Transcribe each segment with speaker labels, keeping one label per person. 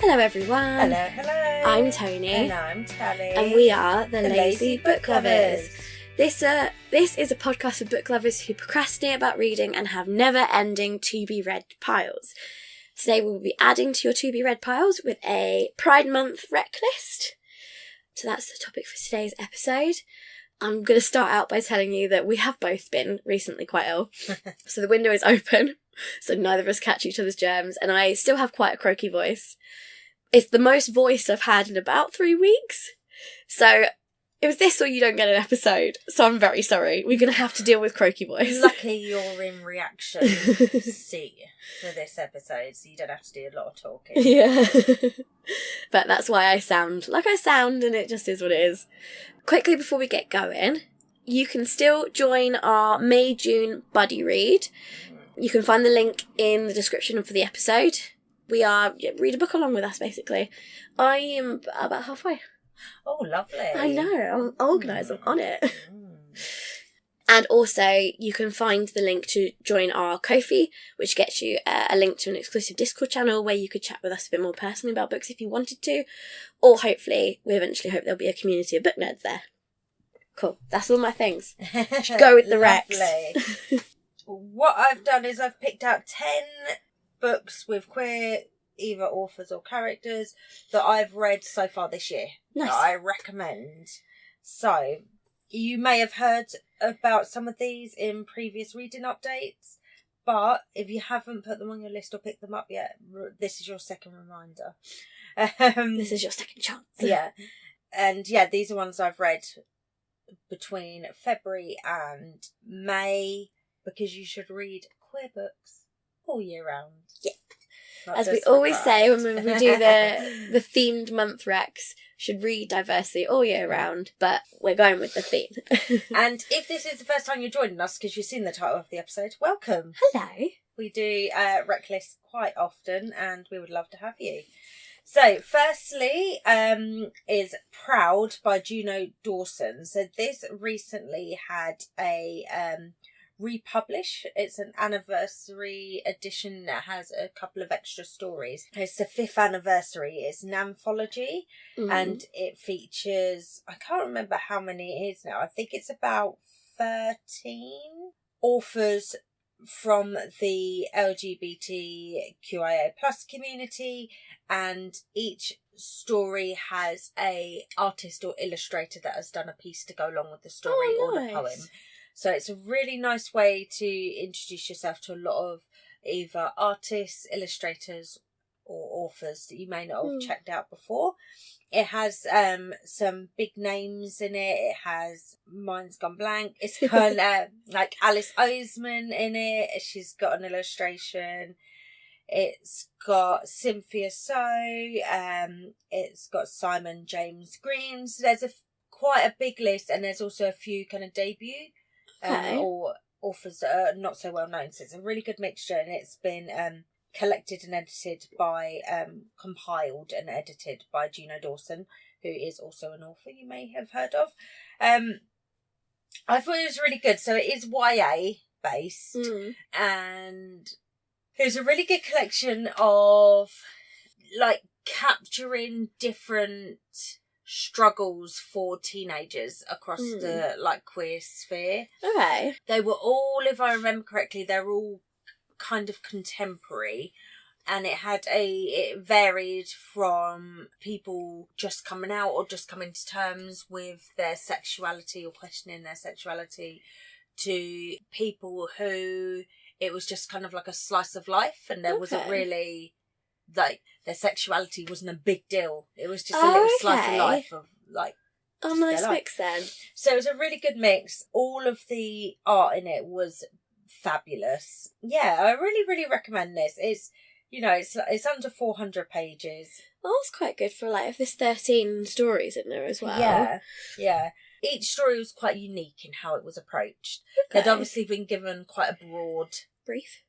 Speaker 1: Hello everyone.
Speaker 2: Hello.
Speaker 1: I'm Tony.
Speaker 2: And I'm Tally.
Speaker 1: And we are the Lazy Book Lovers.
Speaker 2: Lovers.
Speaker 1: This is a podcast for book lovers who procrastinate about reading and have never-ending to-be-read piles. Today we'll be adding to your to-be-read piles with a Pride Month rec list. So that's the topic for today's episode. I'm going to start out by telling you that we have both been recently quite ill. So the window is open, so neither of us catch each other's germs, and I still have quite a croaky voice. It's the most voice I've had in about 3 weeks. So it was this or you don't get an episode. So I'm very sorry. We're going to have to deal with croaky voice.
Speaker 2: Lucky you're in reaction C for this episode, so you don't have to do a lot of talking.
Speaker 1: Yeah. But that's why I sound like I sound, and it just is what it is. Quickly before we get going, you can still join our May-June buddy read. You can find the link in the description for the episode. Read a book along with us, basically. I am about halfway.
Speaker 2: Oh, lovely.
Speaker 1: I know, I'm organised, I'm on it. And also, you can find the link to join our Ko-fi, which gets you a link to an exclusive Discord channel where you could chat with us a bit more personally about books if you wanted to. Or hopefully, we eventually hope there'll be a community of book nerds there. Cool, that's all my things. Go with the recs.
Speaker 2: What I've done is I've picked out 10 books with queer either authors or characters that I've read so far this year.
Speaker 1: Nice.
Speaker 2: That I recommend. So, you may have heard about some of these in previous reading updates, but if you haven't put them on your list or picked them up yet, this is your second reminder.
Speaker 1: This is your second chance.
Speaker 2: Yeah. And yeah, these are ones I've read between February and May, because you should read queer books all year round.
Speaker 1: Yeah.
Speaker 2: Not
Speaker 1: As we
Speaker 2: just for
Speaker 1: always say
Speaker 2: Pride.
Speaker 1: when we do the themed month recs, should read diversely all year round, but we're going with the theme.
Speaker 2: And if this is the first time you're joining us because you've seen the title of the episode, welcome.
Speaker 1: Hello.
Speaker 2: We do rec lists quite often and we would love to have you. So, firstly, is Proud by Juno Dawson. So this recently had a republish. It's an anniversary edition that has a couple of extra stories. It's the 5th anniversary. It's an anthology, and it features, I can't remember how many it is now. I think it's about 13 authors from the LGBTQIA plus community, and each story has a artist or illustrator that has done a piece to go along with the story or the poem. So it's a really nice way to introduce yourself to a lot of either artists, illustrators, or authors that you may not have checked out before. It has some big names in it. It has Mine's Gone Blank. It's got like Alice Oseman in it. She's got an illustration. It's got Cynthia So. It's got Simon James Green. So there's quite a big list, and there's also a few kind of debut or authors that are not so well known. So it's a really good mixture, and it's been collected and edited by, compiled and edited by Juno Dawson, who is also an author you may have heard of. I thought it was really good. So it is YA based, and it's a really good collection of like capturing different struggles for teenagers across the like queer sphere.
Speaker 1: Okay.
Speaker 2: They were all, if I remember correctly, they're all kind of contemporary, and it varied from people just coming out or just coming to terms with their sexuality or questioning their sexuality, to people who it was just kind of like a slice of life, and there wasn't really, like, their sexuality wasn't a big deal. It was just a little slice of life of, like,
Speaker 1: oh, nice mix then.
Speaker 2: So it was a really good mix. All of the art in it was fabulous. Yeah, I really, really recommend this. It's, you know, it's under 400 pages.
Speaker 1: Well, that's quite good for, like, if there's 13 stories in there as well.
Speaker 2: Yeah. Each story was quite unique in how it was approached.
Speaker 1: Okay.
Speaker 2: They'd obviously been given quite a broad
Speaker 1: brief,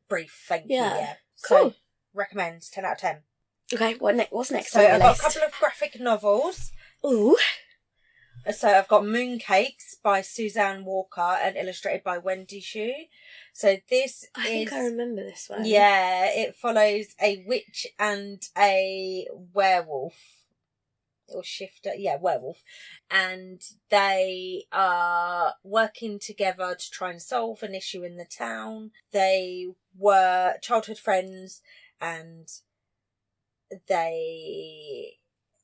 Speaker 2: thank you, yeah.
Speaker 1: Cool.
Speaker 2: So, recommend, 10 out of 10.
Speaker 1: Okay, what's next
Speaker 2: So
Speaker 1: on your
Speaker 2: I've got
Speaker 1: list?
Speaker 2: a couple of graphic novels.
Speaker 1: Ooh.
Speaker 2: So I've got Mooncakes by Suzanne Walker and illustrated by Wendy Xu. So
Speaker 1: I think I remember this one.
Speaker 2: Yeah, it follows a witch and a werewolf. Or shifter, werewolf. And they are working together to try and solve an issue in the town. They were childhood friends and they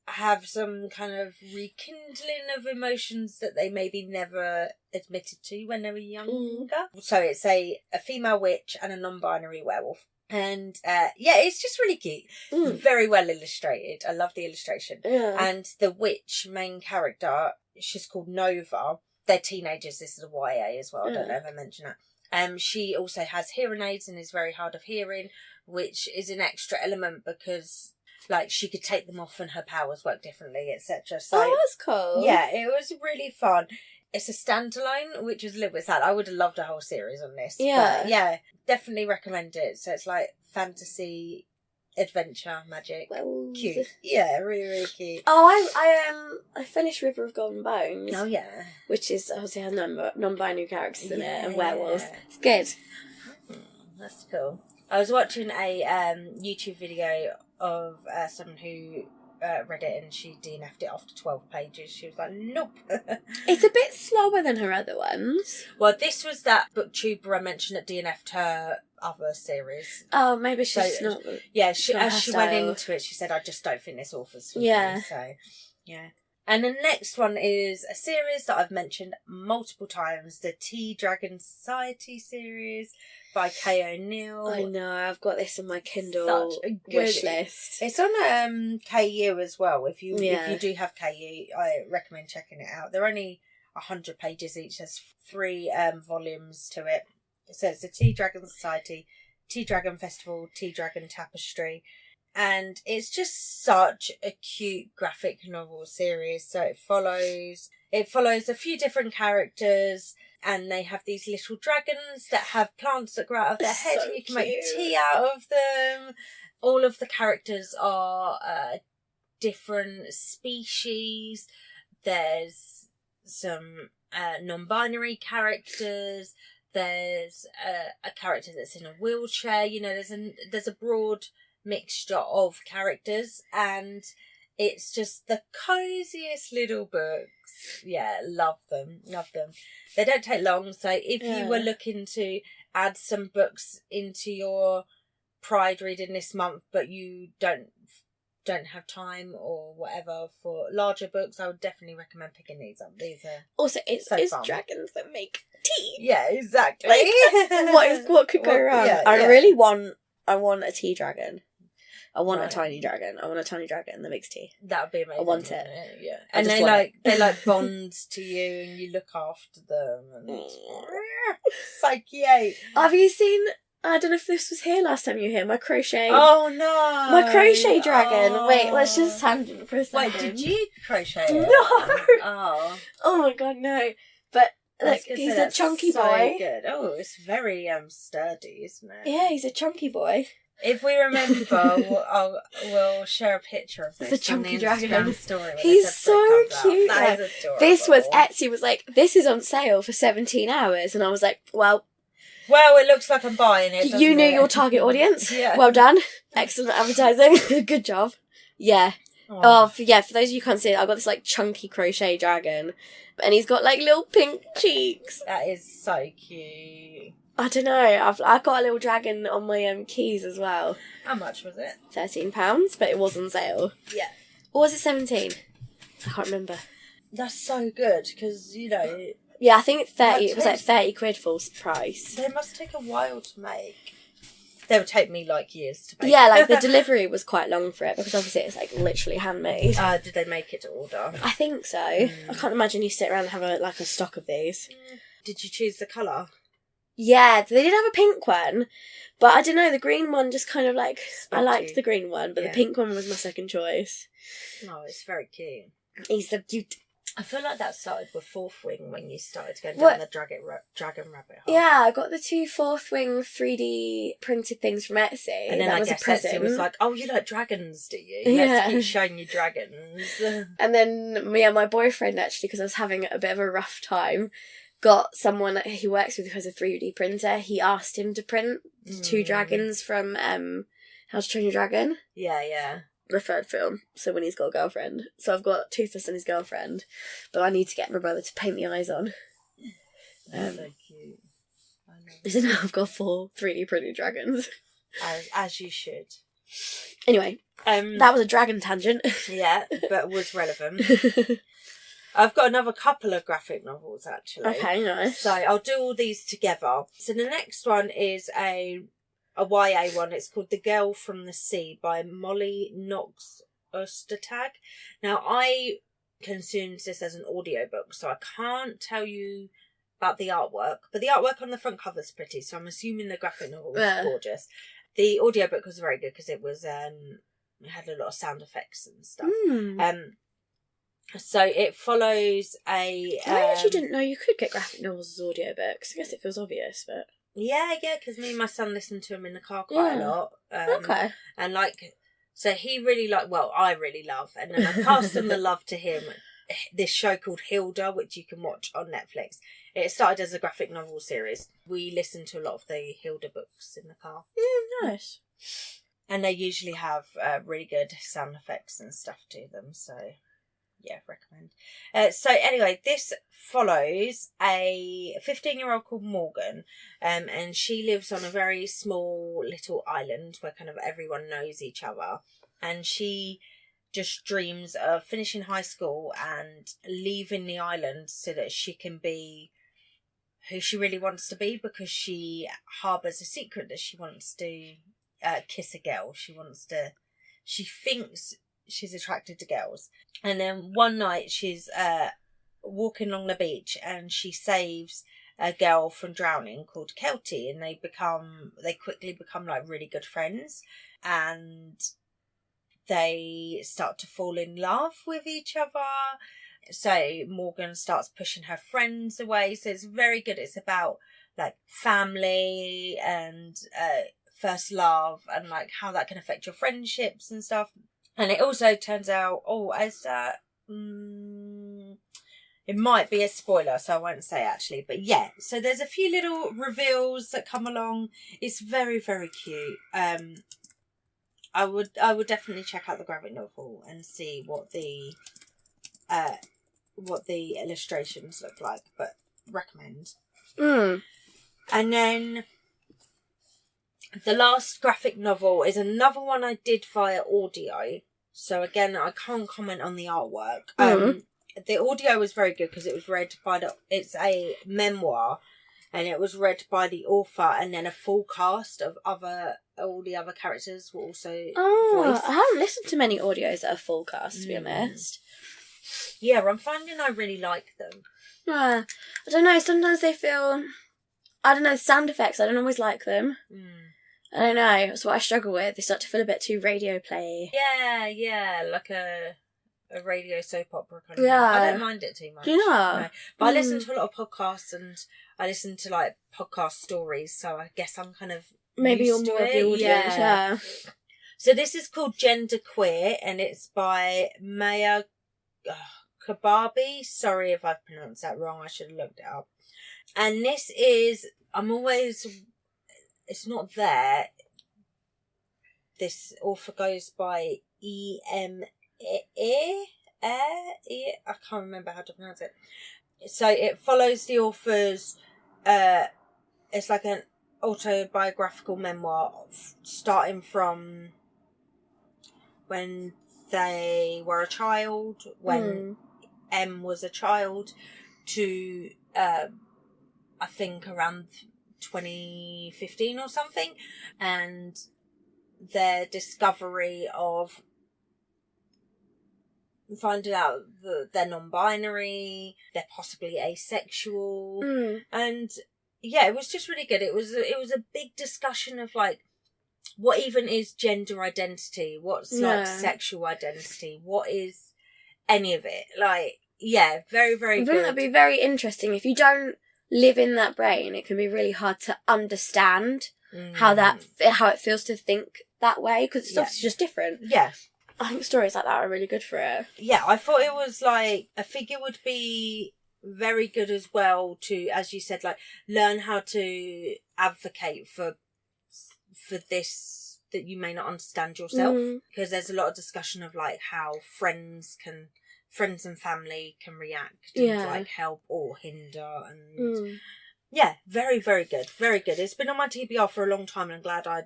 Speaker 2: have some kind of rekindling of emotions that they maybe never admitted to when they were younger. So it's a female witch and a non-binary werewolf. And it's just really cute. Very well illustrated. I love the illustration.
Speaker 1: Yeah.
Speaker 2: And the witch main character, she's called Nova. They're teenagers. This is a YA as well. I don't know if I mentioned that. She also has hearing aids and is very hard of hearing, which is an extra element because like she could take them off and her powers work differently, etc. So
Speaker 1: that's cool.
Speaker 2: Yeah, it was really fun. It's a standalone, which is a little bit sad. I would have loved a whole series on this.
Speaker 1: Yeah.
Speaker 2: But yeah, definitely recommend it. So it's like fantasy, adventure, magic.
Speaker 1: Well,
Speaker 2: cute. Yeah, really, really cute.
Speaker 1: Oh, I finished River of Golden Bones.
Speaker 2: Oh, yeah.
Speaker 1: Which is obviously has non-binary characters in it and werewolves.
Speaker 2: Yeah.
Speaker 1: It's good.
Speaker 2: That's cool. I was watching a YouTube video of someone who read it and she DNF'd it after 12 pages. She was like, nope.
Speaker 1: It's a bit slower than her other ones.
Speaker 2: Well, this was that booktuber I mentioned that DNF'd her other series.
Speaker 1: Oh, maybe she's not.
Speaker 2: Yeah,
Speaker 1: not
Speaker 2: as she went
Speaker 1: style.
Speaker 2: into it, she said, I just don't think this author's for
Speaker 1: Yeah.
Speaker 2: me. So, yeah. And the next one is a series that I've mentioned multiple times, the Tea Dragon Society series by Kay O'Neill.
Speaker 1: I know, I've got this on my Kindle
Speaker 2: Such a good
Speaker 1: wish list.
Speaker 2: It's on KU as well. If you
Speaker 1: Yeah.
Speaker 2: do have KU, I recommend checking it out. They're only 100 pages each. There's 3 volumes to it. So it's the Tea Dragon Society, Tea Dragon Festival, Tea Dragon Tapestry. And it's just such a cute graphic novel series. So it follows a few different characters, and they have these little dragons that have plants that grow out of their head,
Speaker 1: So
Speaker 2: and you can make
Speaker 1: cute.
Speaker 2: tea out of them. All of the characters are different species. There's some non-binary characters. There's a character that's in a wheelchair. You know, there's a broad mixture of characters, and it's just the coziest little books. Yeah, love them. They don't take long, so if you were looking to add some books into your Pride reading this month, but you don't have time or whatever for larger books, I would definitely recommend picking these up. These are
Speaker 1: Also, it's
Speaker 2: fun.
Speaker 1: dragons that make tea.
Speaker 2: Yeah, exactly.
Speaker 1: Like, what could go wrong?
Speaker 2: Yeah,
Speaker 1: I want a tea dragon. I want
Speaker 2: Right.
Speaker 1: a tiny dragon. I want a tiny dragon that makes tea.
Speaker 2: That would be amazing.
Speaker 1: I want
Speaker 2: wouldn't
Speaker 1: it.
Speaker 2: Yeah,
Speaker 1: I
Speaker 2: and
Speaker 1: just
Speaker 2: they
Speaker 1: want
Speaker 2: like bond to you, and you look after them, and so cute.
Speaker 1: Have you seen? I don't know if this was here last time you were here. My crochet.
Speaker 2: Oh no!
Speaker 1: My crochet dragon.
Speaker 2: Oh.
Speaker 1: Wait, let's just tangent for a second.
Speaker 2: Wait, did you crochet it?
Speaker 1: No.
Speaker 2: Oh,
Speaker 1: Oh my god, no! But
Speaker 2: I
Speaker 1: look,
Speaker 2: was gonna
Speaker 1: he's
Speaker 2: say,
Speaker 1: a
Speaker 2: that's
Speaker 1: chunky
Speaker 2: so
Speaker 1: boy.
Speaker 2: Good. Oh, it's very sturdy, isn't it?
Speaker 1: Yeah, he's a chunky boy.
Speaker 2: If we remember, we'll share a picture of this.
Speaker 1: The chunky
Speaker 2: on the
Speaker 1: dragon.
Speaker 2: Instagram story when
Speaker 1: He's
Speaker 2: this episode
Speaker 1: so
Speaker 2: comes out.
Speaker 1: cute.
Speaker 2: That is adorable.
Speaker 1: This was Etsy was like, this is on sale for 17 hours, and I was like, well,
Speaker 2: Well, it looks like I'm buying it.
Speaker 1: you knew
Speaker 2: doesn't it?
Speaker 1: your target audience.
Speaker 2: Yeah.
Speaker 1: Well done. Excellent advertising. Good job. Yeah.
Speaker 2: Oh.
Speaker 1: For those of you who can't see it, I've got this like chunky crochet dragon, and he's got like little pink cheeks.
Speaker 2: That is so cute.
Speaker 1: I don't know. I've got a little dragon on my keys as well.
Speaker 2: How much was it?
Speaker 1: £13, but it was on sale.
Speaker 2: Yeah.
Speaker 1: Or was it 17? I can't remember.
Speaker 2: That's so good because, you know,
Speaker 1: Yeah, I think 30.
Speaker 2: That
Speaker 1: It was like
Speaker 2: takes-
Speaker 1: 30 quid full price.
Speaker 2: they must take a while to make. They would take me like years to make.
Speaker 1: Yeah, like the delivery was quite long for it because obviously it's like literally handmade.
Speaker 2: Did they make it to order?
Speaker 1: I think so. I can't imagine you sit around and have a stock of these.
Speaker 2: Did you choose the colour?
Speaker 1: Yeah, they did have a pink one, but I don't know, the green one just kind of like, I
Speaker 2: Spoke
Speaker 1: liked
Speaker 2: you.
Speaker 1: the green one, but
Speaker 2: Yeah.
Speaker 1: the pink one was my second choice.
Speaker 2: No, it's very cute.
Speaker 1: He's so cute.
Speaker 2: I feel like that started with Fourth Wing when you started going down the dragon rabbit hole.
Speaker 1: Yeah, I got the 2 Fourth Wing 3D printed things from Etsy.
Speaker 2: And then
Speaker 1: that
Speaker 2: I
Speaker 1: was
Speaker 2: guess
Speaker 1: a present.
Speaker 2: Etsy was like, oh, you like dragons, do you?
Speaker 1: Yeah.
Speaker 2: Let's keep showing you dragons.
Speaker 1: And then me and my boyfriend, actually, because I was having a bit of a rough time, got someone that he works with who has a 3D printer. He asked him to print 2 dragons from How to Train Your Dragon.
Speaker 2: Yeah.
Speaker 1: The 3rd film, so when he's got a girlfriend. So I've got Toothless and his girlfriend, but I need to get my brother to paint the eyes on.
Speaker 2: That's so cute. I love it.
Speaker 1: So now I've got 4 3D printed dragons.
Speaker 2: As you should.
Speaker 1: Anyway, that was a dragon tangent.
Speaker 2: Yeah, but was relevant. I've got another couple of graphic novels, actually.
Speaker 1: Okay, nice.
Speaker 2: So I'll do all these together. So the next one is a YA one. It's called The Girl from the Sea by Molly Knox Ostertag. Now, I consumed this as an audiobook, so I can't tell you about the artwork, but the artwork on the front cover is pretty, so I'm assuming the graphic novel was gorgeous. The audiobook was very good because it was it had a lot of sound effects and stuff. So it follows I
Speaker 1: actually didn't know you could get graphic novels as audiobooks. I guess it feels obvious, but...
Speaker 2: Yeah, because me and my son listen to them in the car quite a lot.
Speaker 1: Okay.
Speaker 2: And so he really I really love, and then I passed on the love to him, this show called Hilda, which you can watch on Netflix. It started as a graphic novel series. We listen to a lot of the Hilda books in the car.
Speaker 1: Nice.
Speaker 2: And they usually have really good sound effects and stuff to them, so... Yeah, recommend. So anyway, this follows a 15-year-old called Morgan, and she lives on a very small little island where kind of everyone knows each other, and she just dreams of finishing high school and leaving the island so that she can be who she really wants to be, because she harbours a secret that she wants to kiss a girl. She thinks she's attracted to girls. And then one night she's walking along the beach and she saves a girl from drowning called Kelty, and they quickly become like really good friends, and they start to fall in love with each other. So Morgan starts pushing her friends away. So it's very good. It's about like family and first love and like how that can affect your friendships and stuff. And it also turns out, it might be a spoiler, so I won't say actually. But yeah, so there's a few little reveals that come along. It's very, very cute. I would definitely check out the graphic novel and see what the illustrations look like. But recommend. And then the last graphic novel is another one I did via audio. So again, I can't comment on the artwork. The audio was very good because it was read by it's a memoir, and it was read by the author, and then a full cast of all the other characters were also voiced.
Speaker 1: I haven't listened to many audios that are full cast, to be honest.
Speaker 2: Yeah, I'm finding I really like them.
Speaker 1: I don't know, sometimes they feel... sound effects, I don't always like them. I don't know, that's what I struggle with. They start to feel a bit too radio play.
Speaker 2: Yeah, like a radio soap opera kind of
Speaker 1: thing.
Speaker 2: I don't mind it too much.
Speaker 1: Yeah.
Speaker 2: No. But I listen to a lot of podcasts, and I listen to like podcast stories, so I guess I'm kind of
Speaker 1: maybe you're
Speaker 2: used
Speaker 1: more
Speaker 2: to
Speaker 1: of the audience, yeah.
Speaker 2: So this is called Gender Queer, and it's by Maya Kababi. Sorry if I've pronounced that wrong, I should have looked it up. And this is, it's not there. This author goes by I can't remember how to pronounce it. So it follows the author's, it's like an autobiographical memoir starting from when they were a child, when M was a child, to I think around 2015 or something, and their discovery of finding out that they're non-binary, they're possibly asexual, and yeah, it was just really good. It was a big discussion of like, what even is gender identity? What's like sexual identity? What is any of it? Like, Yeah, very, very
Speaker 1: I
Speaker 2: good.
Speaker 1: think that'd be very interesting. If you don't live in that brain, it can be really hard to understand how it feels to think that way, because it's obviously just different.
Speaker 2: Yeah.
Speaker 1: I think stories like that are really good for it.
Speaker 2: Yeah, I thought it was like, I think it would be very good as well to, as you said, like learn how to advocate for this that you may not understand yourself, because there's a lot of discussion of like how friends and family can react and like help or hinder, and yeah, very, very good, very good. It's been on my TBR for a long time, and I'm glad I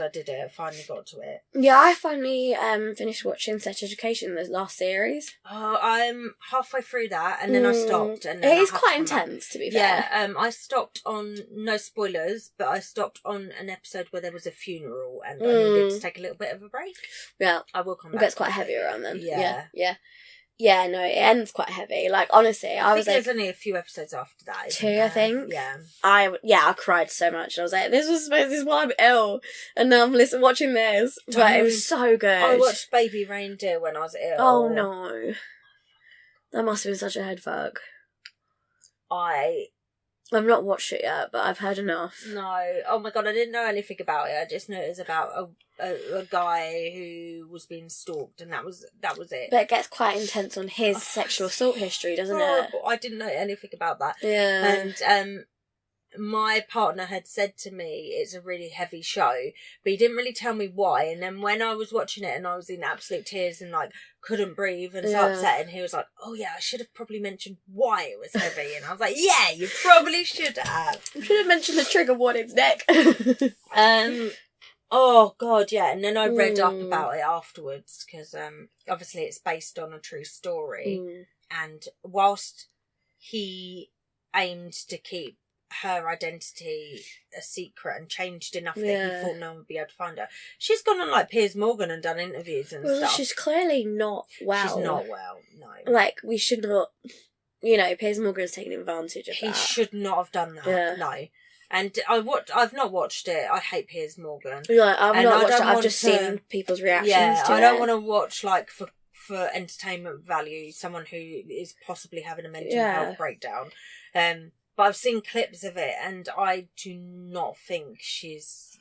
Speaker 2: did it. I finally got to it.
Speaker 1: Yeah, I finally finished watching Sex Education, the last series.
Speaker 2: I'm halfway through that, and then I stopped. And then
Speaker 1: it is quite intense, to be fair.
Speaker 2: Yeah, I stopped on, no spoilers, but I stopped on an episode where there was a funeral, and I needed to take a little bit of a break.
Speaker 1: Yeah.
Speaker 2: I will come back.
Speaker 1: But it's quite heavy around then.
Speaker 2: Yeah.
Speaker 1: Yeah, no, it ends quite heavy. Like, honestly, I was like...
Speaker 2: there's only a few episodes after that.
Speaker 1: 2, I think.
Speaker 2: Yeah.
Speaker 1: I cried so much. I was like, this is why I'm ill. And now I'm watching this. But it was so good.
Speaker 2: I watched Baby Reindeer when I was ill.
Speaker 1: Oh, no. That must have been such a head fuck. I've not watched it yet, but I've heard enough.
Speaker 2: No. Oh my God, I didn't know anything about it. I just knew it was about a guy who was being stalked, and that was it.
Speaker 1: But it gets quite intense on his sexual assault history, doesn't it?
Speaker 2: I didn't know anything about that.
Speaker 1: Yeah.
Speaker 2: And my partner had said to me it's a really heavy show, but he didn't really tell me why. And then when I was watching it and I was in absolute tears and like couldn't breathe and so upset, and he was like, oh yeah, I should have probably mentioned why it was heavy. And I was like, yeah, you probably should have.
Speaker 1: You should have mentioned the trigger warning's neck.
Speaker 2: Oh God, yeah. And then I read up about it afterwards, because obviously it's based on a true story. And whilst he aimed to keep her identity a secret and changed enough that he thought no one would be able to find her, she's gone on like Piers Morgan and done interviews and stuff.
Speaker 1: She's clearly not well.
Speaker 2: She's not well, no.
Speaker 1: Like, we should not, Piers Morgan's taking advantage of that.
Speaker 2: He should not have done that, no. And I've not watched it. I hate Piers Morgan.
Speaker 1: Yeah, I've not watched it. I've just seen people's reactions to it.
Speaker 2: I don't want to watch, like, for entertainment value, someone who is possibly having a mental health breakdown. But I've seen clips of it, and I do not think she's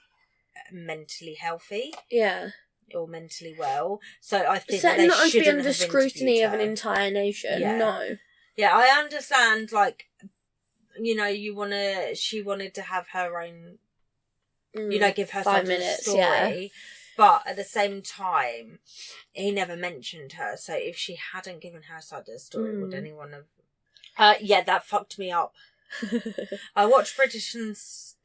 Speaker 2: mentally healthy. Yeah. Or mentally well. So I think that they shouldn't have interviewed her. Certainly not to be under scrutiny
Speaker 1: of an entire nation. Yeah. No.
Speaker 2: Yeah, I understand, like, she wanted to have her own, give her
Speaker 1: 5 minutes,
Speaker 2: story. Yeah. But at the same time, he never mentioned her. So if she hadn't given her side of the story, would anyone have... yeah, that fucked me up. I watched Bridgerton,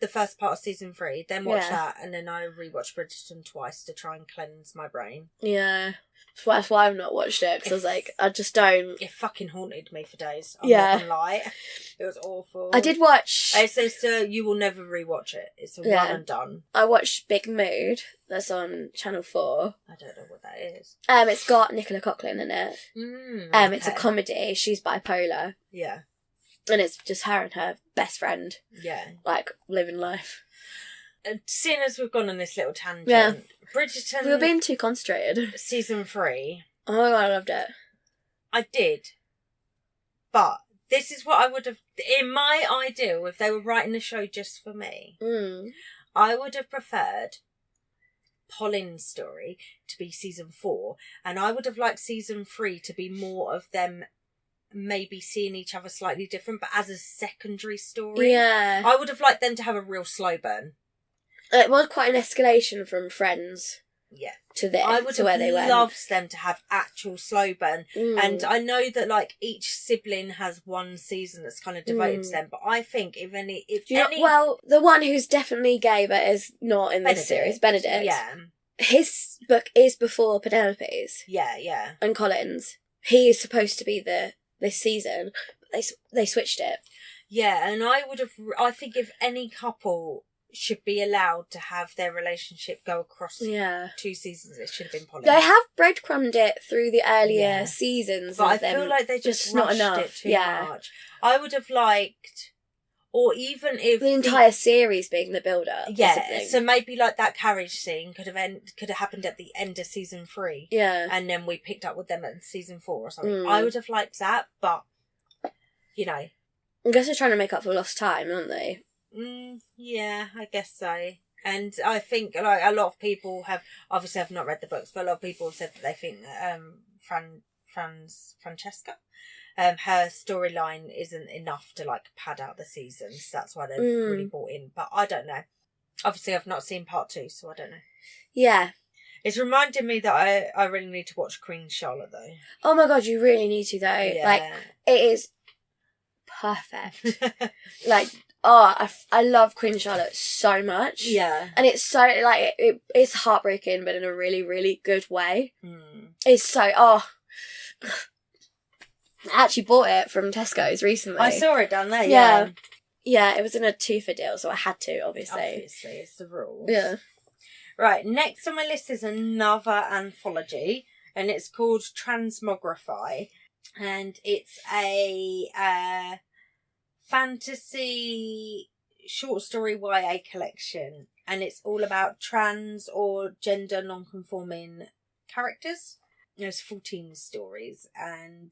Speaker 2: the first part of season 3, then watched that, and then I rewatched Bridgerton twice to try and cleanse my brain.
Speaker 1: Yeah. That's why I've not watched it, because I was like, I just don't...
Speaker 2: It fucking haunted me for days. I'm not gonna lie. It was awful.
Speaker 1: I did watch...
Speaker 2: It says you will never rewatch it. It's a one and done.
Speaker 1: I watched Big Mood, that's on Channel 4.
Speaker 2: I don't know what that is.
Speaker 1: It's got Nicola Coughlan in it.
Speaker 2: Okay.
Speaker 1: It's a comedy. She's bipolar.
Speaker 2: Yeah.
Speaker 1: And it's just her and her best friend.
Speaker 2: Yeah.
Speaker 1: Like, living life.
Speaker 2: And seeing as we've gone on this little tangent, Bridgerton...
Speaker 1: We were being too concentrated.
Speaker 2: Season 3.
Speaker 1: Oh my God, I loved it.
Speaker 2: I did. But this is what I would have... In my ideal, if they were writing a show just for me, I would have preferred Pauline's story to be season 4, and I would have liked season 3 to be more of them maybe seeing each other slightly different, but as a secondary story.
Speaker 1: Yeah.
Speaker 2: I would have liked them to have a real slow burn.
Speaker 1: It was quite an escalation from Friends.
Speaker 2: Yeah.
Speaker 1: To where they went.
Speaker 2: I would have loved them to have actual slow burn. And I know that, like, each sibling has one season that's kind of devoted to them, but I think
Speaker 1: well, the one who's definitely gay but is not in this series, Benedict.
Speaker 2: Yeah.
Speaker 1: His book is before Penelope's.
Speaker 2: Yeah, yeah.
Speaker 1: And Colin's. He is supposed to be this season, but they switched it.
Speaker 2: Yeah, and I think if any couple should be allowed to have their relationship go across 2 seasons, it should have been Pauline.
Speaker 1: They have breadcrumbed it through the earlier seasons,
Speaker 2: but I feel like they just
Speaker 1: not
Speaker 2: rushed
Speaker 1: enough.
Speaker 2: it too much. I would have liked, Or even if
Speaker 1: the entire series being the build-up.
Speaker 2: Yeah, so maybe like that carriage scene could have happened at the end of season 3.
Speaker 1: Yeah.
Speaker 2: And then we picked up with them at season 4 or something. I would have liked that, but, you know.
Speaker 1: I guess they're trying to make up for lost time, aren't they?
Speaker 2: Yeah, I guess so. And I think like a lot of people have, obviously I've not read the books, but a lot of people have said that they think Francesca, her storyline isn't enough to like pad out the seasons. That's why they've really brought in. But I don't know. Obviously I've not seen part 2, so I don't know.
Speaker 1: Yeah.
Speaker 2: It's reminding me that I really need to watch Queen Charlotte though.
Speaker 1: Oh my god, you really need to though.
Speaker 2: Yeah.
Speaker 1: Like, it is perfect. Like, I love Queen Charlotte so much.
Speaker 2: Yeah.
Speaker 1: And it's so, like, it's heartbreaking, but in a really, really good way. It's so, I actually bought it from Tesco's recently.
Speaker 2: I saw it down there, yeah.
Speaker 1: Yeah, it was in a 2 for deal, so I had to, obviously.
Speaker 2: Obviously, it's the rules.
Speaker 1: Yeah. Right,
Speaker 2: next on my list is another anthology, and it's called Transmogrify. And it's a fantasy short story YA collection, and it's all about trans or gender non-conforming characters. There's 14 stories, and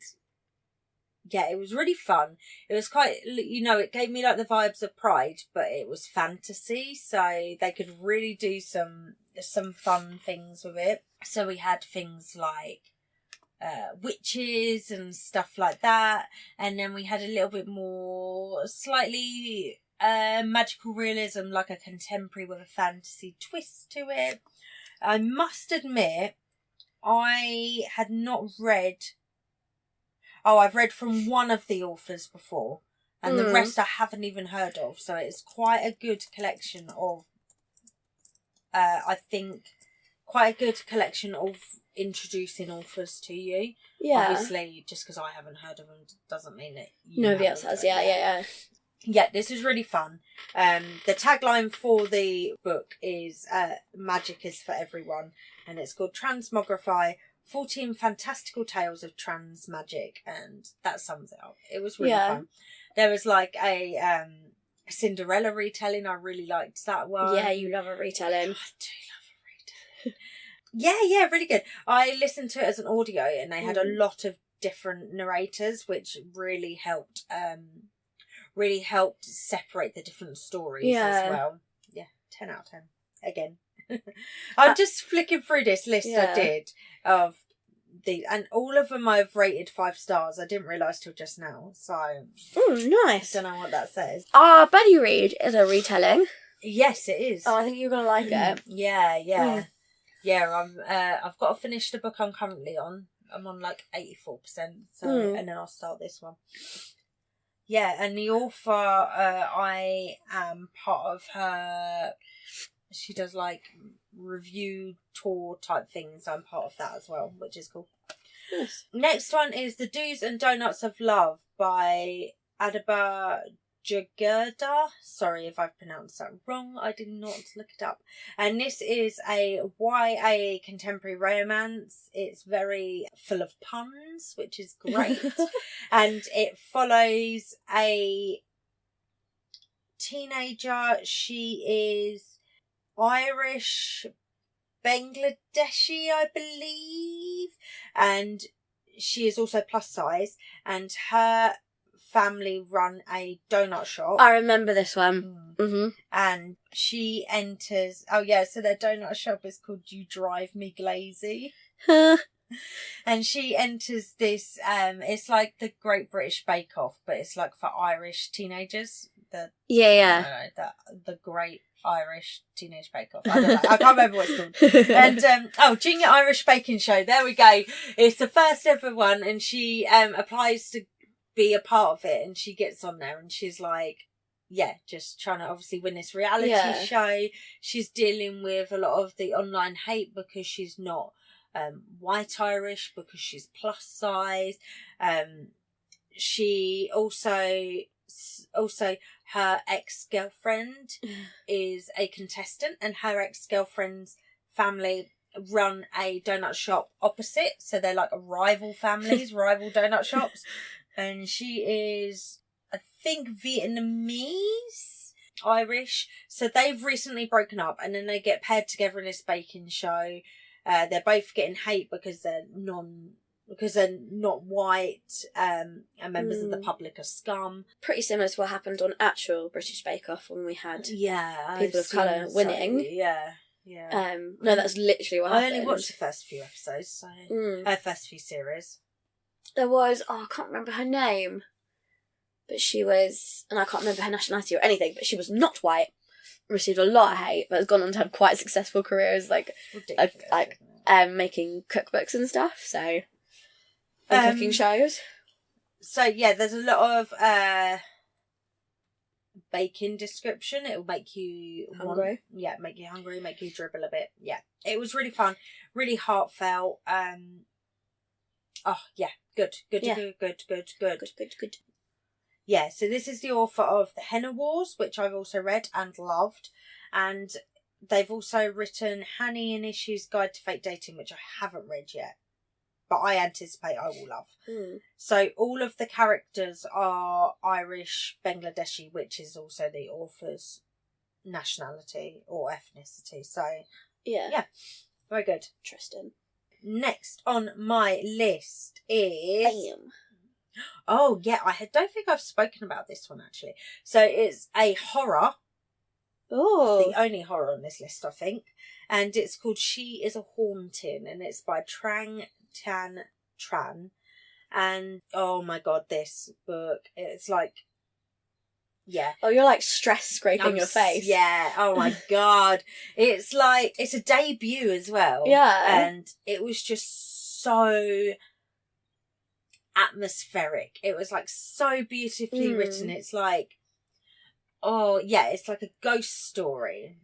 Speaker 2: yeah, it was really fun. It was quite, it gave me like the vibes of Pride, but it was fantasy, so they could really do some fun things with it. So we had things like witches and stuff like that, and then we had a little bit more slightly magical realism, like a contemporary with a fantasy twist to it. I must admit, I had not read... I've read from one of the authors before, and the rest I haven't even heard of, so it's quite a good collection of, I think, quite a good collection of introducing authors to you.
Speaker 1: Yeah.
Speaker 2: Obviously, just because I haven't heard of them doesn't mean that
Speaker 1: nobody else has. Yeah.
Speaker 2: Yeah, this is really fun. The tagline for the book is Magic is for Everyone, and it's called Transmogrify, 14 Fantastical Tales of Trans Magic, and that sums it up. It was really fun. There was like a Cinderella retelling. I really liked that one.
Speaker 1: Yeah, you love a retelling.
Speaker 2: I do love a retelling. Yeah, really good. I listened to it as an audio, and they had a lot of different narrators, which really helped separate the different stories as well. Yeah, 10 out of 10 again. I'm just flicking through this list I did of the, and all of them I've rated 5 stars. I didn't realise till just now, so
Speaker 1: nice.
Speaker 2: I don't know what that says.
Speaker 1: Our Buddy Read is a retelling.
Speaker 2: Yes, it is.
Speaker 1: Oh, I think you're gonna like it.
Speaker 2: Yeah. I've got to finish the book I'm currently on. I'm on like 84%, so and then I'll start this one. Yeah, and the author, I am part of her. She does like review tour type things. I'm part of that as well, which is cool.
Speaker 1: Yes.
Speaker 2: Next one is The Do's and Donuts of Love by Adaba Jagirda. Sorry if I've pronounced that wrong. I did not look it up. And this is a YA contemporary romance. It's very full of puns, which is great. And it follows a teenager. She is Irish, Bangladeshi, I believe, and she is also plus size, and her family run a donut shop.
Speaker 1: I remember this one.
Speaker 2: And she enters, so their donut shop is called You Drive Me Glazy. And she enters this, it's like the Great British Bake Off, but it's like for Irish teenagers. The Great Irish Teenage Bake Off. I don't know. I can't remember what it's called. And Junior Irish Baking Show. There we go. It's the first ever one, and she applies to be a part of it, and she gets on there, and she's like, just trying to obviously win this reality show. She's dealing with a lot of the online hate because she's not white Irish, because she's plus size. She also her ex-girlfriend is a contestant, and her ex-girlfriend's family run a donut shop opposite, so they're like rival families, rival donut shops. And she is, I think Vietnamese, Irish. So they've recently broken up, and then they get paired together in this baking show. They're both getting hate because they're not white, and members of the public are scum.
Speaker 1: Pretty similar to what happened on actual British Bake Off when we had
Speaker 2: Yeah,
Speaker 1: people of colour winning.
Speaker 2: Yeah.
Speaker 1: No, that's literally what happened.
Speaker 2: I only watched the first few episodes, so first few series.
Speaker 1: There was, I can't remember her name, but she was, and I can't remember her nationality or anything, but she was not white, received a lot of hate, but has gone on to have quite a successful career as making cookbooks and stuff, so, and cooking shows.
Speaker 2: So yeah, there's a lot of baking description. It will make you
Speaker 1: hungry.
Speaker 2: Make you hungry, make you dribble a bit. Yeah, it was really fun, really heartfelt. Good. Yeah, so this is the author of The Henna Wars, which I've also read and loved, and they've also written Hanny and Issue's Guide to Fake Dating, which I haven't read yet, but I anticipate I will love. So all of the characters are Irish Bangladeshi, which is also the author's nationality or ethnicity. So yeah, very good.
Speaker 1: Interesting.
Speaker 2: Next on my list is...
Speaker 1: Bam.
Speaker 2: Oh, yeah, don't think I've spoken about this one, actually. So it's a horror.
Speaker 1: Oh.
Speaker 2: The only horror on this list, I think. And it's called She is a Haunting, and it's by Trang Tan Tran. And, oh my God, this book, it's like... Yeah.
Speaker 1: Oh, you're like stress scraping your face.
Speaker 2: Yeah. Oh my God. It's like, it's a debut as well.
Speaker 1: Yeah.
Speaker 2: And it was just so atmospheric. It was like so beautifully written. It's like, oh yeah, it's like a ghost story.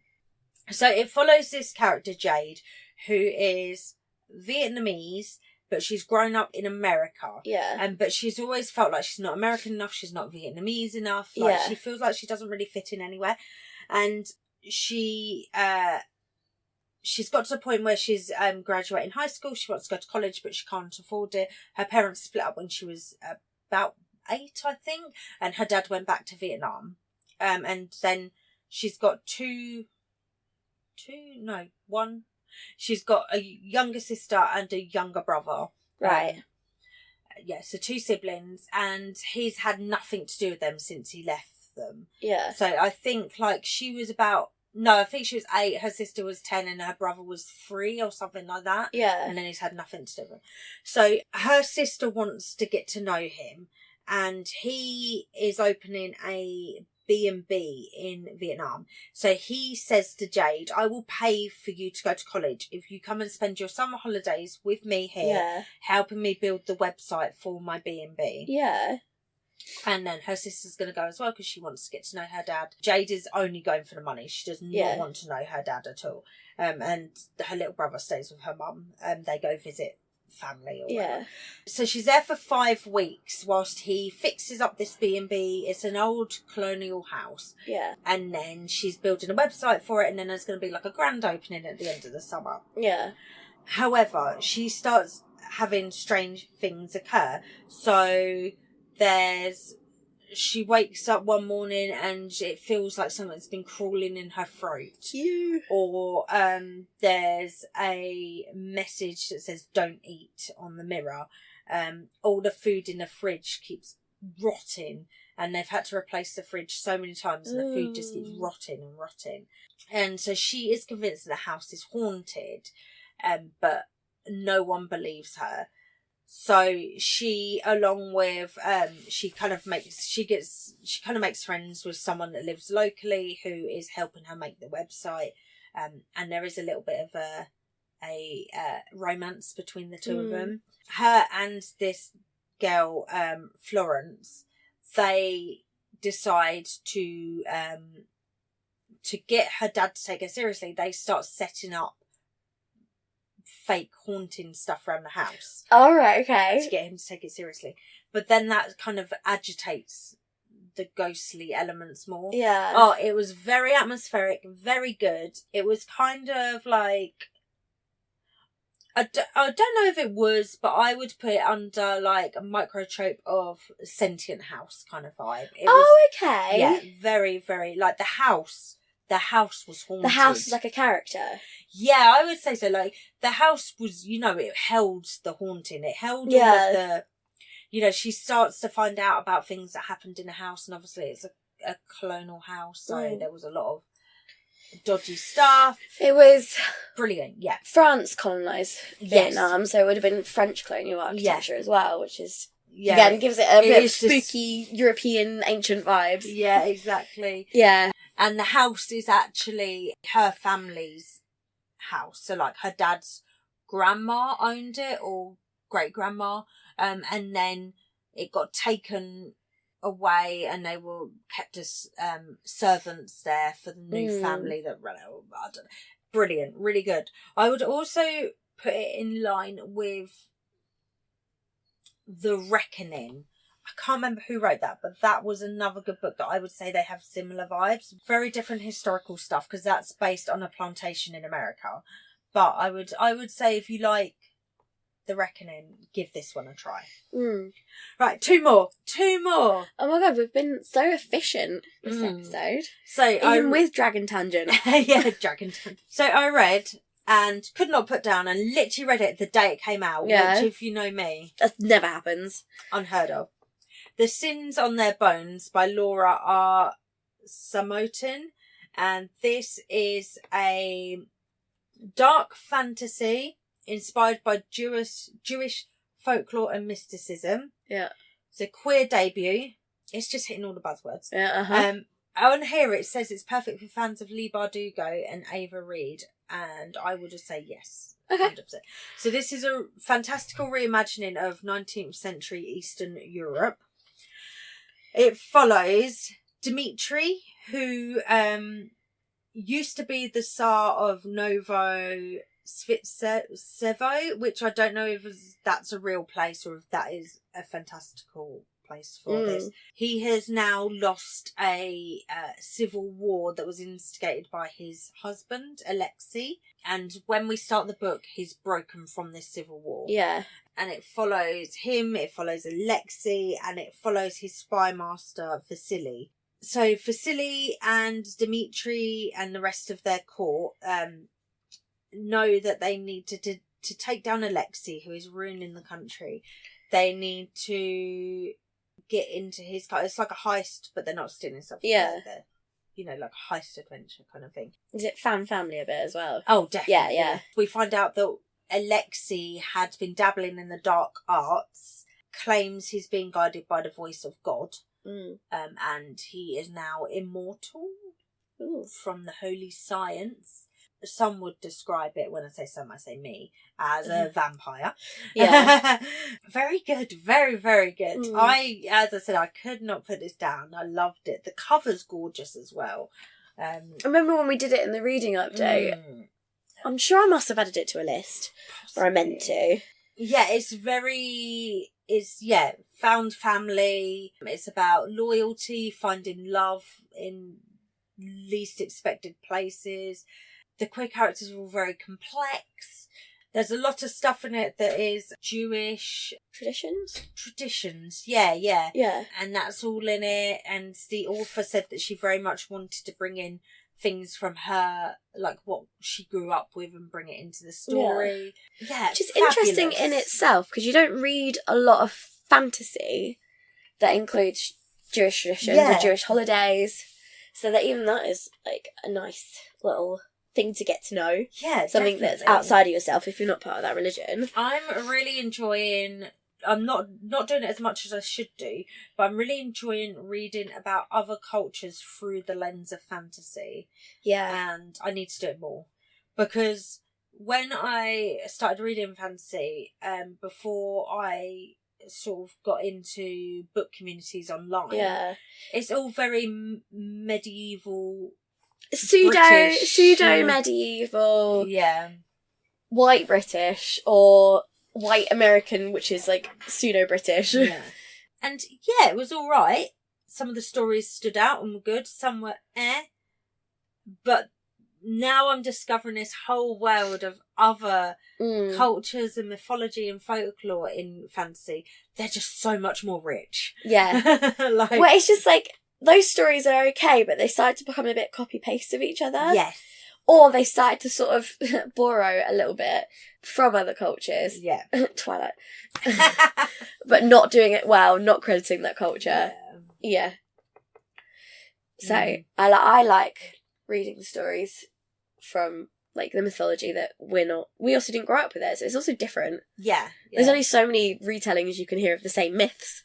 Speaker 2: So it follows this character, Jade, who is Vietnamese, but she's grown up in America.
Speaker 1: Yeah.
Speaker 2: But she's always felt like she's not American enough, she's not Vietnamese enough. Like she feels like she doesn't really fit in anywhere. And she's got to the point where she's graduating high school, she wants to go to college, but she can't afford it. Her parents split up when she was about 8, I think, and her dad went back to Vietnam. And then she's got one. She's got a younger sister and a younger brother.
Speaker 1: Right.
Speaker 2: So 2 siblings, and he's had nothing to do with them since he left them.
Speaker 1: Yeah.
Speaker 2: So I think like she was I think she was 8, her sister was 10, and her brother was 3 or something like that.
Speaker 1: Yeah.
Speaker 2: And then he's had nothing to do with them. So her sister wants to get to know him, and he is opening a B&B in Vietnam. So he says to Jade, I will pay for you to go to college if you come and spend your summer holidays with me here, helping me build the website for my B&B.
Speaker 1: Yeah.
Speaker 2: And then her sister's going to go as well because she wants to get to know her dad. Jade is only going for the money. She does not want to know her dad at all. And her little brother stays with her mum. They go visit family or whatever. So she's there for 5 weeks whilst he fixes up this B&B. It's an old colonial house.
Speaker 1: Yeah.
Speaker 2: And then she's building a website for it, and then there's going to be like a grand opening at the end of the summer.
Speaker 1: Yeah.
Speaker 2: However, she starts having strange things occur. So she wakes up one morning and it feels like something's been crawling in her throat. Or there's a message that says don't eat on the mirror. All the food in the fridge keeps rotting, and they've had to replace the fridge so many times, and the food just keeps rotting and rotting. And so she is convinced that the house is haunted, but no one believes her. So she, along with, she kind of makes friends with someone that lives locally who is helping her make the website. And there is a little bit of a romance between the two of them. Her and this girl, Florence, they decide to get her dad to take her seriously. They start setting up fake haunting stuff around the house.
Speaker 1: All right, okay.
Speaker 2: To get him to take it seriously. But then that kind of agitates the ghostly elements more.
Speaker 1: Yeah.
Speaker 2: Oh, it was very atmospheric, very good. It was kind of like I don't know if it was, but I would put it under like a microtrope of Sentient House kind of vibe. It was,
Speaker 1: okay.
Speaker 2: yeah, very, very, like the house was haunted.
Speaker 1: The house is like a character.
Speaker 2: Yeah, I would say so. Like, the house was, it held the haunting. It held all of the, she starts to find out about things that happened in the house, and obviously it's a colonial house, so there was a lot of dodgy stuff.
Speaker 1: It was
Speaker 2: brilliant, yeah.
Speaker 1: France colonised Vietnam, so it would have been French colonial architecture as well, which is, again, gives it a bit of spooky European ancient vibes.
Speaker 2: Yeah, exactly.
Speaker 1: Yeah.
Speaker 2: And the house is actually her family's house. So, like, her dad's grandma owned it, or great-grandma, and then it got taken away, and they were kept as servants there for the new family that ran out. I don't know. Brilliant, really good. I would also put it in line with The Reckoning. I can't remember who wrote that, but that was another good book that I would say they have similar vibes. Very different historical stuff, because that's based on a plantation in America. But I would say if you like The Reckoning, give this one a try. Right, two more.
Speaker 1: Oh my god, we've been so efficient this episode.
Speaker 2: So
Speaker 1: even with Dragon Tangent.
Speaker 2: Yeah, Dragon Tangent. So I read and could not put down, and literally read it the day it came out, which, if you know me,
Speaker 1: that never happens.
Speaker 2: Unheard of. The Sins on Their Bones by Laura R. Samotin, and this is a dark fantasy inspired by Jewish folklore and mysticism.
Speaker 1: Yeah.
Speaker 2: It's a queer debut. It's just hitting all the buzzwords.
Speaker 1: Yeah,
Speaker 2: On here it says it's perfect for fans of Leigh Bardugo and Ava Reid, and I would just say yes.
Speaker 1: Okay.
Speaker 2: 100%. So this is a fantastical reimagining of 19th century Eastern Europe. It follows Dmitri, who used to be the Tsar of Novo Svitsevo, which I don't know if that's a real place or if that is a fantastical place for this. He has now lost a civil war that was instigated by his husband, Alexei. And when we start the book, he's broken from this civil war.
Speaker 1: Yeah.
Speaker 2: And it follows him, it follows Alexei, and it follows his spy master, Vasily. So Vasily and Dmitri and the rest of their court know that they need to take down Alexei, who is ruining the country. They need to get into his car. It's like a heist, but they're not stealing stuff.
Speaker 1: Yeah.
Speaker 2: They're, like a heist adventure kind of thing.
Speaker 1: Is it family a bit as well?
Speaker 2: Oh, definitely.
Speaker 1: Yeah.
Speaker 2: We find out that Alexei had been dabbling in the dark arts, claims he's being guided by the voice of God, and he is now immortal from the holy science. Some would describe it, when I say some, I say me, as a vampire.
Speaker 1: Yeah.
Speaker 2: Very good. Very, very good. As I said, I could not put this down. I loved it. The cover's gorgeous as well.
Speaker 1: I remember when we did it in the reading update. I'm sure I must have added it to a list. Possibly. Or I meant to.
Speaker 2: Yeah, it's found family. It's about loyalty, finding love in least expected places. The queer characters are all very complex. There's a lot of stuff in it that is Jewish traditions. Yeah. And that's all in it. And the author said that she very much wanted to bring in things from her, like what she grew up with, and bring it into the story. Yeah,
Speaker 1: which is interesting in itself, because you don't read a lot of fantasy that includes Jewish traditions or Jewish holidays. So that even that is like a nice little thing to get to know.
Speaker 2: Yeah,
Speaker 1: something that's outside of yourself if you're not part of that religion.
Speaker 2: I'm really enjoying. I'm not doing it as much as I should do, but I'm really enjoying reading about other cultures through the lens of fantasy.
Speaker 1: Yeah.
Speaker 2: And I need to do it more, because when I started reading fantasy, before I sort of got into book communities online, it's all very medieval,
Speaker 1: pseudo medieval, white British or white American, which is like pseudo British.
Speaker 2: Yeah. And it was all right. Some of the stories stood out and were good. Some were but now I'm discovering this whole world of other cultures and mythology and folklore in fantasy. They're just so much more rich.
Speaker 1: Yeah.
Speaker 2: Like,
Speaker 1: well, it's just like, those stories are okay, but they started to become a bit copy-paste of each other.
Speaker 2: yes.
Speaker 1: Or they started to sort of borrow a little bit from other cultures.
Speaker 2: Yeah.
Speaker 1: Twilight. But not doing it well, not crediting that culture. Yeah. So, I like reading the stories from, like, the mythology that we also didn't grow up with it, so it's also different.
Speaker 2: Yeah.
Speaker 1: There's only so many retellings you can hear of the same myths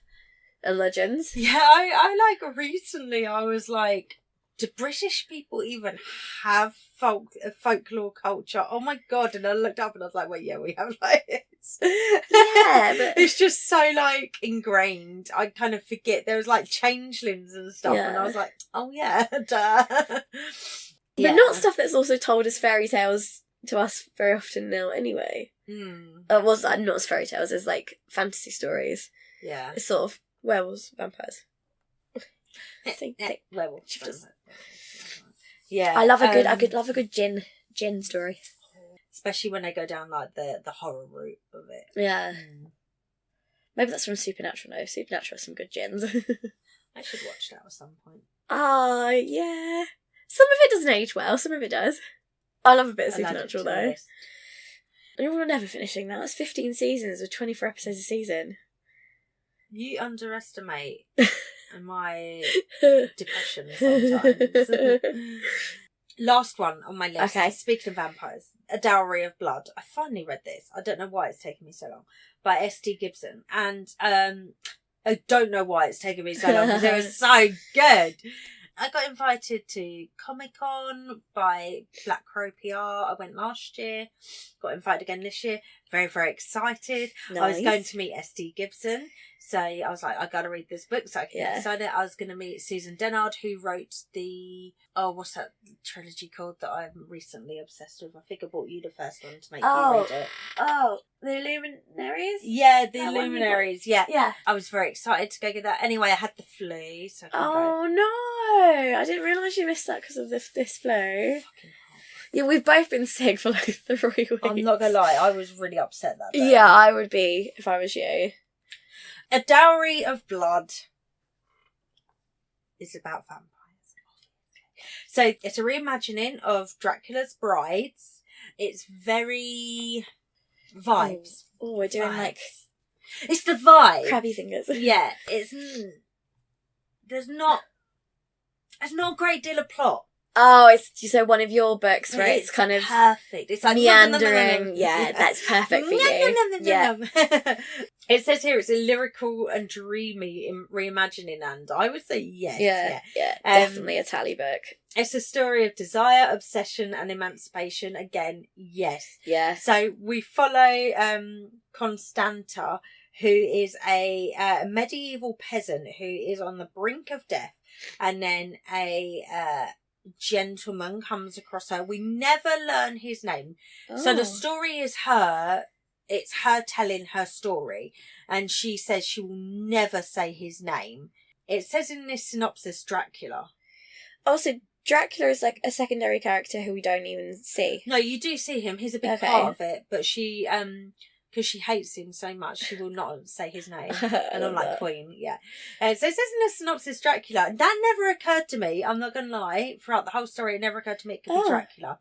Speaker 1: and legends.
Speaker 2: Yeah, I like, recently I was like, do British people even have folklore culture? Oh my God. And I looked up and I was like, well, yeah, we have, like,
Speaker 1: Yeah, but
Speaker 2: it's just so, like, ingrained. I kind of forget. There was, like, changelings and stuff, and I was like, oh yeah, duh.
Speaker 1: But not stuff that's also told as fairy tales to us very often now anyway. Well, not as fairy tales, as, like, fantasy stories.
Speaker 2: Yeah.
Speaker 1: It's sort of werewolves, vampires.
Speaker 2: Werewolves. Yeah.
Speaker 1: I love a good gin story.
Speaker 2: Especially when they go down, like, the horror route of it.
Speaker 1: Yeah. Maybe that's from Supernatural, though. Supernatural has some good gins.
Speaker 2: I should watch that at some point.
Speaker 1: Yeah. Some of it doesn't age well, some of it does. I love a bit of Supernatural, though. We're never finishing that. It's 15 seasons with 24 episodes a season.
Speaker 2: You underestimate my depression sometimes. Last one on my list. Okay. Speaking of vampires, A Dowry of Blood. I finally read this. I don't know why it's taken me so long. By S.D. Gibson. And I don't know why it's taken me so long because it was so good. I got invited to Comic-Con by Black Crow PR. I went last year. Got invited again this year. Very, very excited. Nice. I was going to meet S.D. Gibson. So I was like, I got to read this book so I can get excited. I was going to meet Susan Dennard, who wrote what's that trilogy called that I'm recently obsessed with? I think I bought you the first one to make you read it.
Speaker 1: Oh, The Illuminaries?
Speaker 2: Yeah, The Illuminaries. Yeah. I was very excited to go get that. Anyway, I had the flu, so I couldn't go.
Speaker 1: No! I didn't realise you missed that because of this flu. Yeah, we've both been sick for like 3 weeks.
Speaker 2: I'm not going to lie, I was really upset that day.
Speaker 1: Yeah, I would be if I was you.
Speaker 2: A Dowry of Blood is about vampires. So it's a reimagining of Dracula's Brides. It's very vibes.
Speaker 1: Oh, we're doing like...
Speaker 2: It's the vibe.
Speaker 1: Crabby fingers.
Speaker 2: Yeah, there's not a great deal of plot.
Speaker 1: Oh, it's so one of your books where it's kind of
Speaker 2: perfect. It's like
Speaker 1: meandering. Yeah, that's perfect for you. Yeah.
Speaker 2: It says here it's a lyrical and dreamy reimagining, and I would say yes.
Speaker 1: Yeah, definitely a Tally book.
Speaker 2: It's a story of desire, obsession, and emancipation. Again, yes.
Speaker 1: Yeah.
Speaker 2: So we follow Constanta, who is a medieval peasant who is on the brink of death, and then a gentleman comes across her. We never learn his name. So the story is it's her telling her story, and she says she will never say his name. It says in this synopsis Dracula.
Speaker 1: Also, Dracula is like a secondary character who we don't even see.
Speaker 2: No, you do see him. He's a big part of it, but she because she hates him so much, she will not say his name. And I'm like, Queen, yeah. So it says in the synopsis Dracula. That never occurred to me, I'm not going to lie. Throughout the whole story, it never occurred to me it could be Dracula.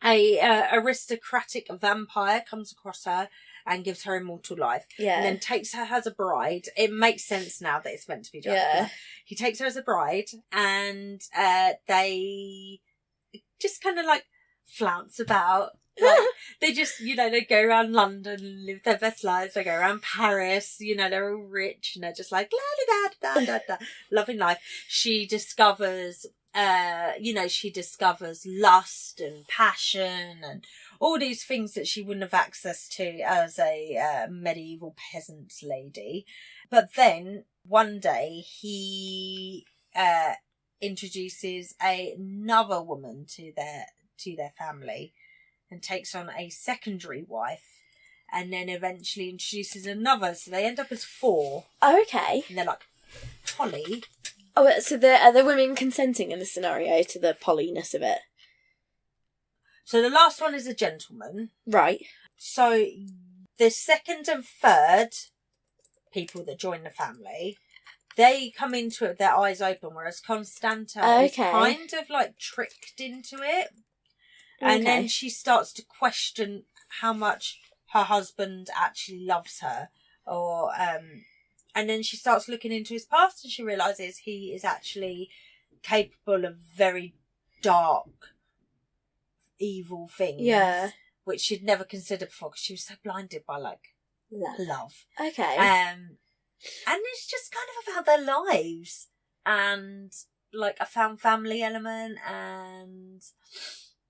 Speaker 2: A aristocratic vampire comes across her and gives her immortal life. Yeah. And then takes her as a bride. It makes sense now that it's meant to be Dracula. Yeah. He takes her as a bride, and they just kind of like flounce about. Like, they just, they go around London and live their best lives. They go around Paris, they're all rich and they're just like, la da da da da da, loving life. She discovers, she discovers lust and passion and all these things that she wouldn't have access to as a medieval peasant lady. But then one day he introduces another woman to their family, and takes on a secondary wife, and then eventually introduces another. So they end up as 4.
Speaker 1: Oh, okay.
Speaker 2: And they're like, Polly.
Speaker 1: Oh, so are the women consenting in the scenario to the polyness of it?
Speaker 2: So the last one is a gentleman.
Speaker 1: Right.
Speaker 2: So the second and third people that join the family, they come into it with their eyes open, whereas Constanta is kind of like tricked into it. And then she starts to question how much her husband actually loves her. Or and then she starts looking into his past and she realises he is actually capable of very dark, evil things. Yeah. Which she'd never considered before because she was so blinded by, like, love.
Speaker 1: Okay.
Speaker 2: And it's just kind of about their lives and, like, a found family element and...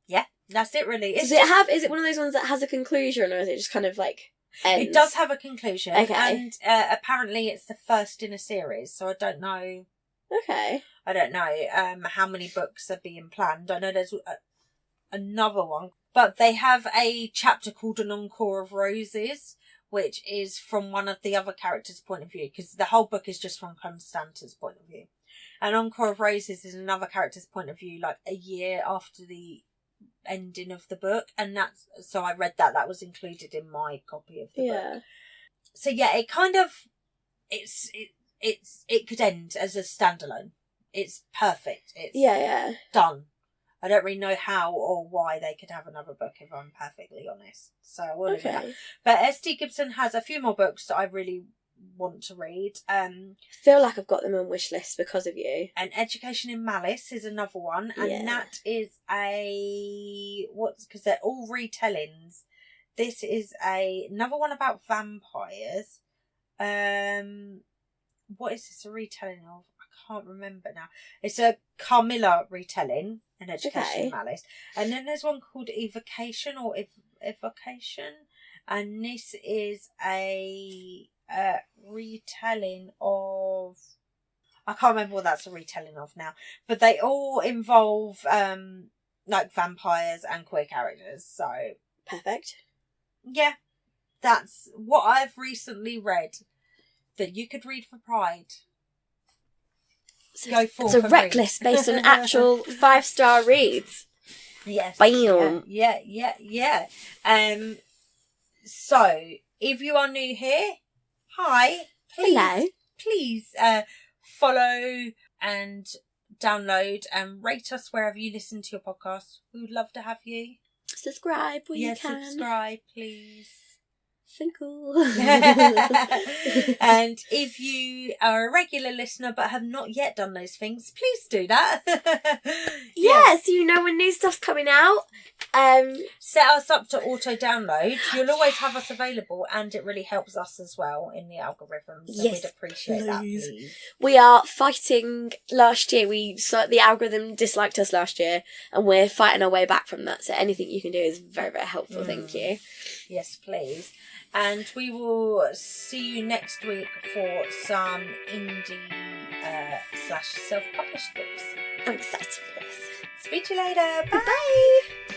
Speaker 2: Yeah, that's it really.
Speaker 1: Is it one of those ones that has a conclusion, or is it just kind of like ends?
Speaker 2: It does have a conclusion.
Speaker 1: Okay.
Speaker 2: And apparently it's the first in a series, so I don't know.
Speaker 1: Okay.
Speaker 2: I don't know how many books are being planned. I know there's another one, but they have a chapter called An Encore of Roses, which is from one of the other characters' point of view, because the whole book is just from Constanta's point of view. And Encore of Roses is another character's point of view, like a year after the ending of the book, and so I read that was included in my copy of the book. So yeah, it kind of it could end as a standalone. It's perfect. It's done. I don't really know how or why they could have another book, if I'm perfectly honest. So I will leave it at that. But S.T. Gibson has a few more books that I really want to read. I
Speaker 1: feel like I've got them on wish list because of you.
Speaker 2: And Education in Malice is another one, and that is because they're all retellings. This is another one about vampires. What is this a retelling of? I can't remember now. It's a Carmilla retelling, an Education in Malice, and then there's one called Evocation or Evocation, and this is a retelling of, I can't remember what that's a retelling of now, but they all involve like vampires and queer characters. So
Speaker 1: perfect.
Speaker 2: Yeah, that's what I've recently read that you could read for Pride.
Speaker 1: So it's a rec list based on actual 5-star reads.
Speaker 2: Yes.
Speaker 1: Bam.
Speaker 2: Yeah. So if you are new here, hi, please follow and download and rate us wherever you listen to your podcast. We would love to have you.
Speaker 1: Subscribe where you can.
Speaker 2: Subscribe, please.
Speaker 1: Finkel.
Speaker 2: And if you are a regular listener but have not yet done those things, please do that.
Speaker 1: So you know when new stuff's coming out.
Speaker 2: Set us up to auto download. You'll always have us available, and it really helps us as well in the algorithms. So we'd appreciate that, please.
Speaker 1: We are fighting. Last year the algorithm disliked us last year, and we're fighting our way back from that. So anything you can do is very, very helpful. Thank you.
Speaker 2: Yes, please. And we will see you next week for some indie / self-published books.
Speaker 1: I'm excited for this.
Speaker 2: Speak to you later. Bye.